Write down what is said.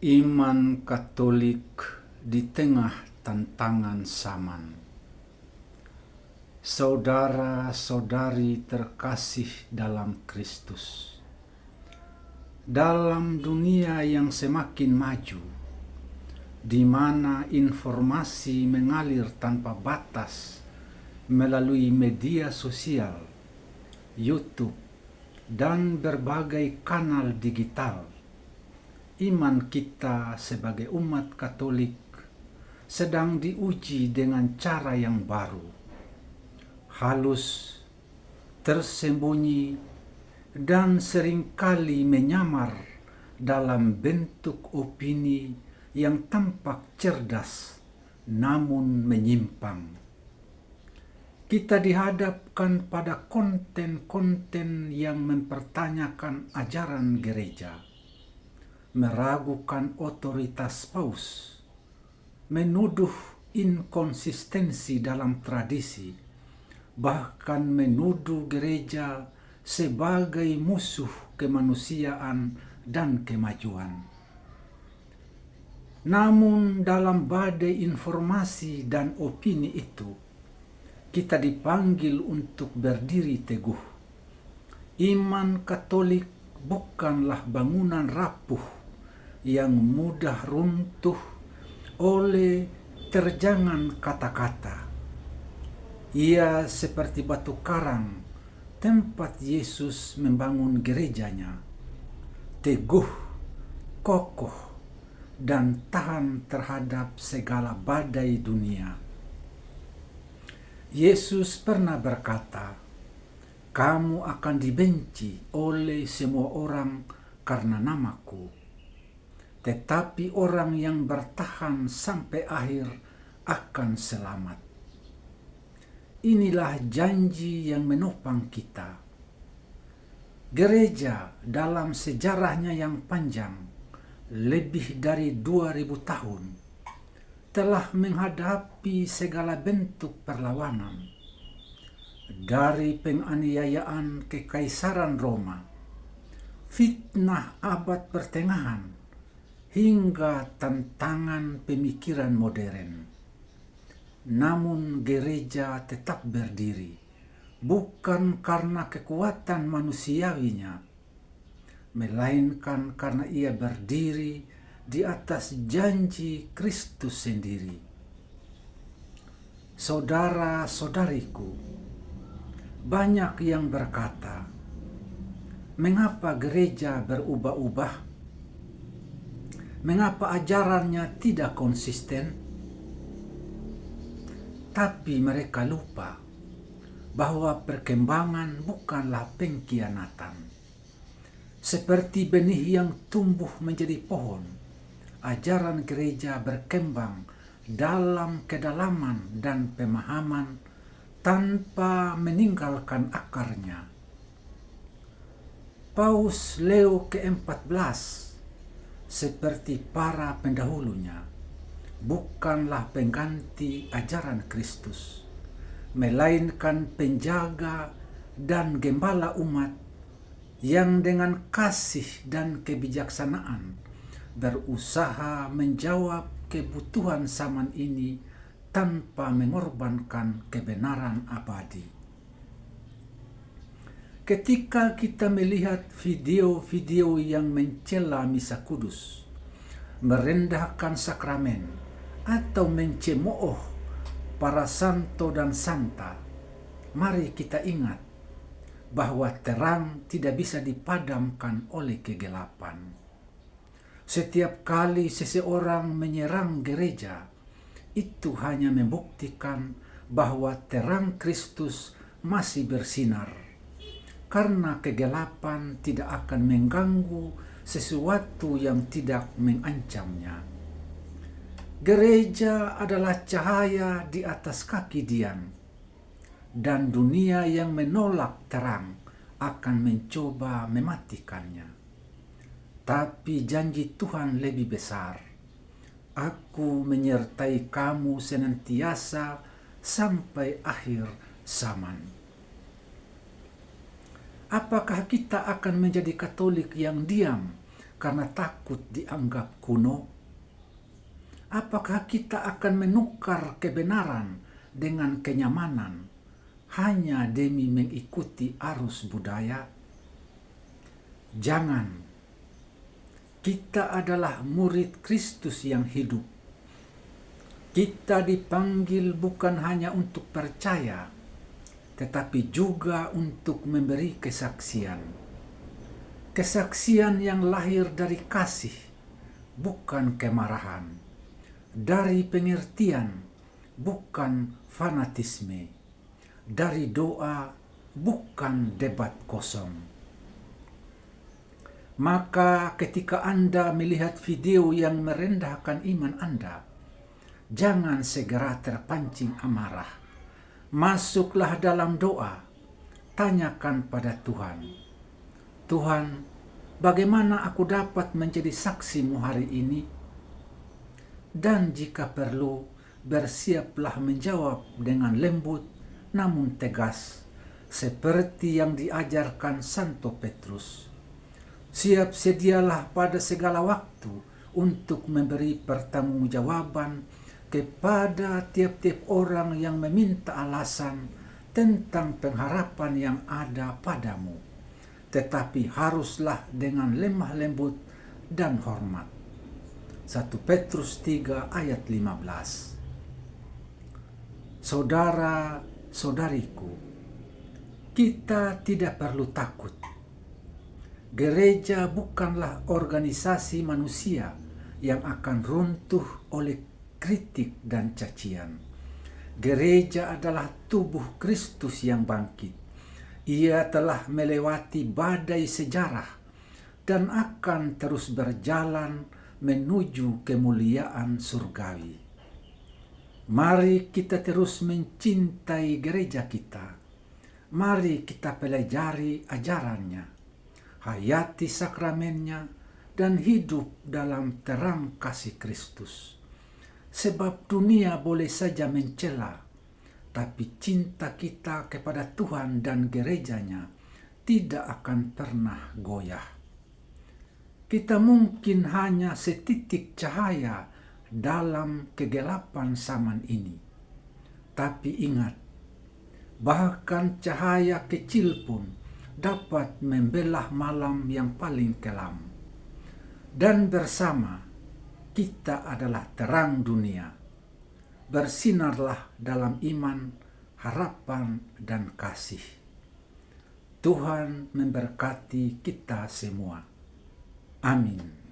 Iman Katolik di tengah tantangan zaman. Saudara-saudari terkasih dalam Kristus, dalam dunia yang semakin maju, di mana informasi mengalir tanpa batas melalui media sosial, YouTube, dan berbagai kanal digital, iman kita sebagai umat Katolik sedang diuji dengan cara yang baru, halus, tersembunyi, dan seringkali menyamar dalam bentuk opini yang tampak cerdas namun menyimpang. Kita dihadapkan pada konten-konten yang mempertanyakan ajaran gereja, meragukan otoritas paus, menuduh inkonsistensi dalam tradisi, bahkan menuduh gereja sebagai musuh kemanusiaan dan kemajuan. Namun dalam badai informasi dan opini itu, kita dipanggil untuk berdiri teguh. Iman Katolik bukanlah bangunan rapuh yang mudah runtuh oleh terjangan kata-kata. Ia seperti batu karang tempat Yesus membangun gerejanya, teguh, kokoh, dan tahan terhadap segala badai dunia. Yesus pernah berkata, "Kamu akan dibenci oleh semua orang karena namaku. Tetapi orang yang bertahan sampai akhir akan selamat." Inilah janji yang menopang kita. Gereja dalam sejarahnya yang panjang, lebih dari 2000 tahun, telah menghadapi segala bentuk perlawanan. Dari penganiayaan kekaisaran Roma, fitnah abad pertengahan, hingga tantangan pemikiran modern. Namun gereja tetap berdiri, bukan karena kekuatan manusiawinya, melainkan karena ia berdiri di atas janji Kristus sendiri. Saudara-saudariku, banyak yang berkata, "Mengapa gereja berubah-ubah? Mengapa ajarannya tidak konsisten?" Tapi mereka lupa bahwa perkembangan bukanlah pengkhianatan. Seperti benih yang tumbuh menjadi pohon, ajaran gereja berkembang dalam kedalaman dan pemahaman tanpa meninggalkan akarnya. Paus Leo ke-14 seperti para pendahulunya, bukanlah pengganti ajaran Kristus, melainkan penjaga dan gembala umat yang dengan kasih dan kebijaksanaan berusaha menjawab kebutuhan zaman ini tanpa mengorbankan kebenaran abadi. Ketika kita melihat video-video yang mencela misa kudus, merendahkan sakramen, atau mencemooh para santo dan santa, mari kita ingat bahwa terang tidak bisa dipadamkan oleh kegelapan. Setiap kali seseorang menyerang gereja, itu hanya membuktikan bahwa terang Kristus masih bersinar, karena kegelapan tidak akan mengganggu sesuatu yang tidak mengancamnya. Gereja adalah cahaya di atas kaki Dian, dan dunia yang menolak terang akan mencoba mematikannya. Tapi janji Tuhan lebih besar. "Aku menyertai kamu senantiasa sampai akhir zaman." Apakah kita akan menjadi Katolik yang diam karena takut dianggap kuno? Apakah kita akan menukar kebenaran dengan kenyamanan hanya demi mengikuti arus budaya? Jangan. Kita adalah murid Kristus yang hidup. Kita dipanggil bukan hanya untuk percaya, tetapi juga untuk memberi kesaksian. Kesaksian yang lahir dari kasih, bukan kemarahan. Dari pengertian, bukan fanatisme. Dari doa, bukan debat kosong. Maka ketika Anda melihat video yang merendahkan iman Anda, jangan segera terpancing amarah. Masuklah dalam doa, tanyakan pada Tuhan, Tuhan, bagaimana aku dapat menjadi saksimu hari ini? Dan jika perlu, bersiaplah menjawab dengan lembut namun tegas, seperti yang diajarkan Santo Petrus. Siap sedialah pada segala waktu untuk memberi pertanggungjawaban kepada tiap-tiap orang yang meminta alasan tentang pengharapan yang ada padamu. Tetapi haruslah dengan lemah lembut dan hormat. 1 Petrus 3 ayat 15. Saudara-saudariku, kita tidak perlu takut. Gereja bukanlah organisasi manusia yang akan runtuh oleh kritik dan cacian. Gereja adalah tubuh Kristus yang bangkit. Ia telah melewati badai sejarah dan akan terus berjalan menuju kemuliaan surgawi. Mari kita terus mencintai gereja kita. Mari kita pelajari ajarannya, hayati sakramennya, dan hidup dalam terang kasih Kristus. Sebab dunia boleh saja mencela, tapi cinta kita kepada Tuhan dan gerejanya tidak akan pernah goyah. Kita mungkin hanya setitik cahaya dalam kegelapan zaman ini. Tapi ingat, bahkan cahaya kecil pun dapat membelah malam yang paling kelam. Dan bersama kita adalah terang dunia. Bersinarlah dalam iman, harapan, dan kasih. Tuhan memberkati kita semua. Amin.